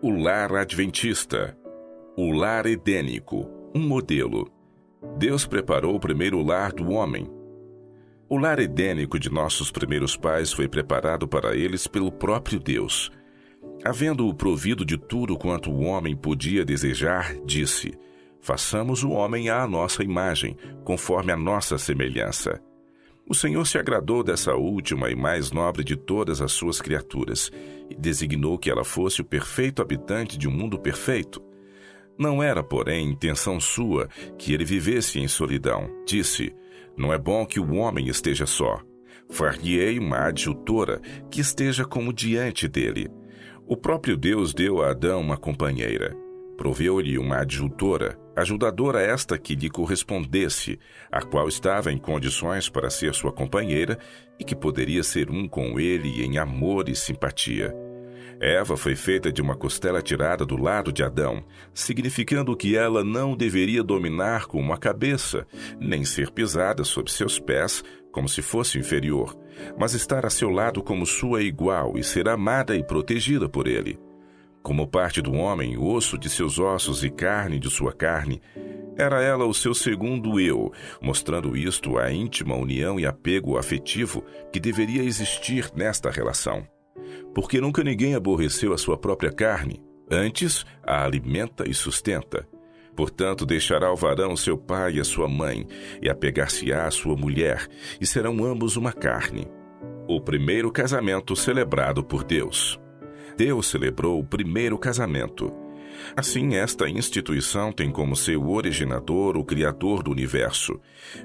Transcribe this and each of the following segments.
O lar adventista. O lar edênico. Um modelo. Deus preparou o primeiro lar do homem. O lar edênico de nossos primeiros pais foi preparado para eles pelo próprio Deus. Havendo-o provido de tudo quanto o homem podia desejar, disse: façamos o homem à nossa imagem, conforme a nossa semelhança. O Senhor se agradou dessa última e mais nobre de todas as suas criaturas, e designou que ela fosse o perfeito habitante de um mundo perfeito. Não era, porém, intenção sua que ele vivesse em solidão. Disse: não é bom que o homem esteja só. Far-lhe-ei uma adjutora que esteja como diante dele. O próprio Deus deu a Adão uma companheira. Proveu-lhe uma adjutora, ajudadora esta que lhe correspondesse, a qual estava em condições para ser sua companheira e que poderia ser um com ele em amor e simpatia. Eva foi feita de uma costela tirada do lado de Adão, significando que ela não deveria dominar como a cabeça, nem ser pisada sob seus pés como se fosse inferior, mas estar a seu lado como sua igual e ser amada e protegida por ele. Como parte do homem, osso de seus ossos e carne de sua carne, era ela o seu segundo eu, mostrando isto a íntima união e apego afetivo que deveria existir nesta relação. Porque nunca ninguém aborreceu a sua própria carne, antes a alimenta e sustenta. Portanto, deixará o varão seu pai e a sua mãe, e apegar-se-á à sua mulher, e serão ambos uma carne. O primeiro casamento celebrado por Deus. Deus celebrou o primeiro casamento. Assim, esta instituição tem como seu originador o Criador do universo.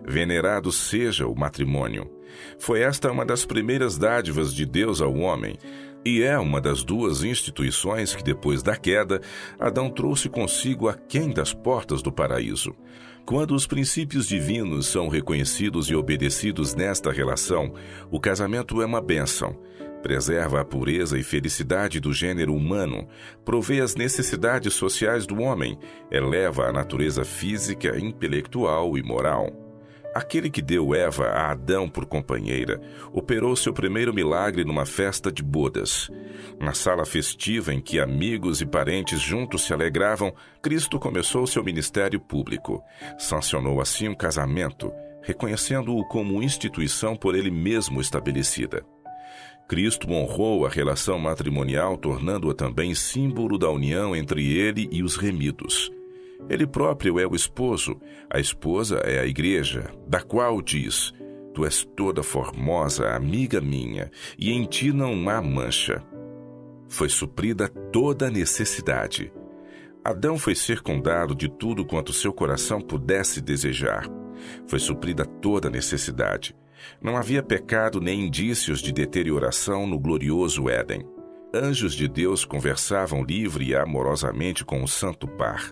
Venerado seja o matrimônio. Foi esta uma das primeiras dádivas de Deus ao homem, e é uma das duas instituições que, depois da queda, Adão trouxe consigo aquém das portas do paraíso. Quando os princípios divinos são reconhecidos e obedecidos nesta relação, o casamento é uma bênção. Preserva a pureza e felicidade do gênero humano, provê as necessidades sociais do homem, eleva a natureza física, intelectual e moral. Aquele que deu Eva a Adão por companheira, operou seu primeiro milagre numa festa de bodas. Na sala festiva em que amigos e parentes juntos se alegravam, Cristo começou seu ministério público. Sancionou assim um casamento, reconhecendo-o como instituição por ele mesmo estabelecida. Cristo honrou a relação matrimonial, tornando-a também símbolo da união entre ele e os remidos. Ele próprio é o esposo, a esposa é a igreja, da qual diz: tu és toda formosa, amiga minha, e em ti não há mancha. Foi suprida toda a necessidade. Adão foi circundado de tudo quanto seu coração pudesse desejar. Foi suprida toda a necessidade. Não havia pecado nem indícios de deterioração no glorioso Éden. Anjos de Deus conversavam livre e amorosamente com o santo par.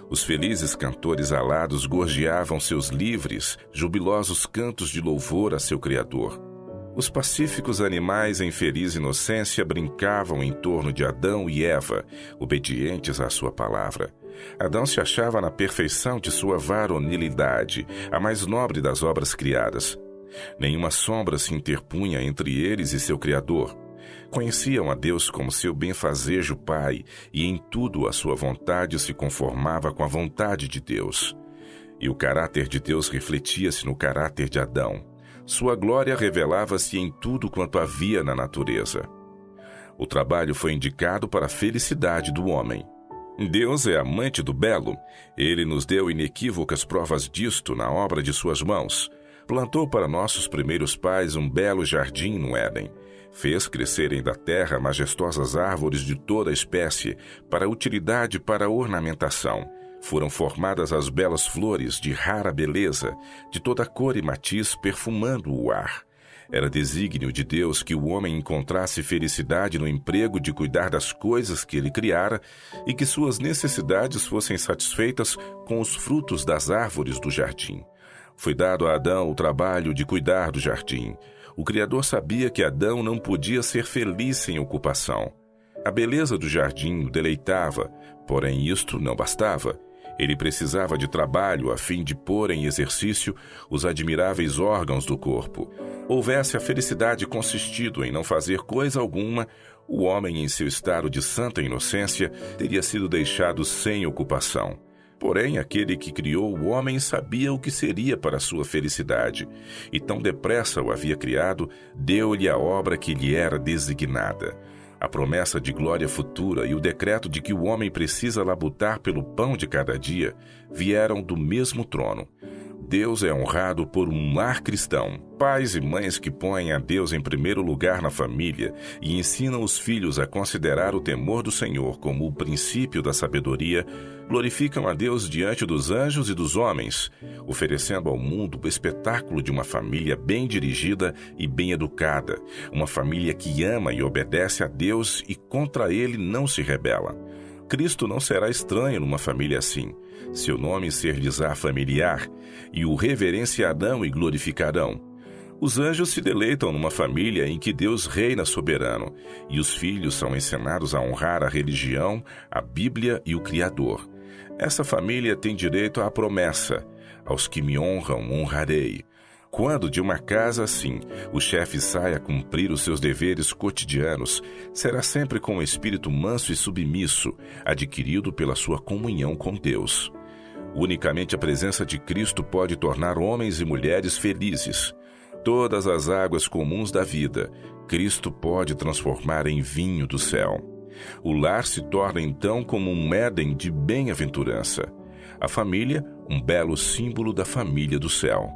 Os felizes cantores alados gorjeavam seus livres, jubilosos cantos de louvor a seu Criador. Os pacíficos animais em feliz inocência brincavam em torno de Adão e Eva, obedientes à sua palavra. Adão se achava na perfeição de sua varonilidade, a mais nobre das obras criadas. Nenhuma sombra se interpunha entre eles e seu Criador. Conheciam a Deus como seu benfazejo Pai, e em tudo a sua vontade se conformava com a vontade de Deus. E o caráter de Deus refletia-se no caráter de Adão. Sua glória revelava-se em tudo quanto havia na natureza. O trabalho foi indicado para a felicidade do homem. Deus é amante do belo. Ele nos deu inequívocas provas disto na obra de suas mãos. Plantou para nossos primeiros pais um belo jardim no Éden. Fez crescerem da terra majestosas árvores de toda espécie, para utilidade e para ornamentação. Foram formadas as belas flores de rara beleza, de toda cor e matiz, perfumando o ar. Era desígnio de Deus que o homem encontrasse felicidade no emprego de cuidar das coisas que ele criara e que suas necessidades fossem satisfeitas com os frutos das árvores do jardim. Foi dado a Adão o trabalho de cuidar do jardim. O Criador sabia que Adão não podia ser feliz sem ocupação. A beleza do jardim o deleitava, porém isto não bastava. Ele precisava de trabalho a fim de pôr em exercício os admiráveis órgãos do corpo. Houvesse a felicidade consistido em não fazer coisa alguma, O homem, em seu estado de santa inocência, teria sido deixado sem ocupação. Porém, aquele que criou o homem sabia o que seria para sua felicidade, e tão depressa o havia criado, deu-lhe a obra que lhe era designada. A promessa de glória futura e o decreto de que o homem precisa labutar pelo pão de cada dia vieram do mesmo trono. Deus é honrado por um lar cristão. Pais e mães que põem a Deus em primeiro lugar na família e ensinam os filhos a considerar o temor do Senhor como o princípio da sabedoria, glorificam a Deus diante dos anjos e dos homens, oferecendo ao mundo o espetáculo de uma família bem dirigida e bem educada, uma família que ama e obedece a Deus e contra ele não se rebela. Cristo não será estranho numa família assim. Seu nome ser-lhes-á familiar, e o reverenciarão e glorificarão. Os anjos se deleitam numa família em que Deus reina soberano, e os filhos são ensinados a honrar a religião, a Bíblia e o Criador. Essa família tem direito à promessa: aos que me honram, honrarei. Quando de uma casa assim o chefe sai a cumprir os seus deveres cotidianos, será sempre com o espírito manso e submisso, adquirido pela sua comunhão com Deus. Unicamente a presença de Cristo pode tornar homens e mulheres felizes. Todas as águas comuns da vida, Cristo pode transformar em vinho do céu. O lar se torna então como um Éden de bem-aventurança. A família, um belo símbolo da família do céu.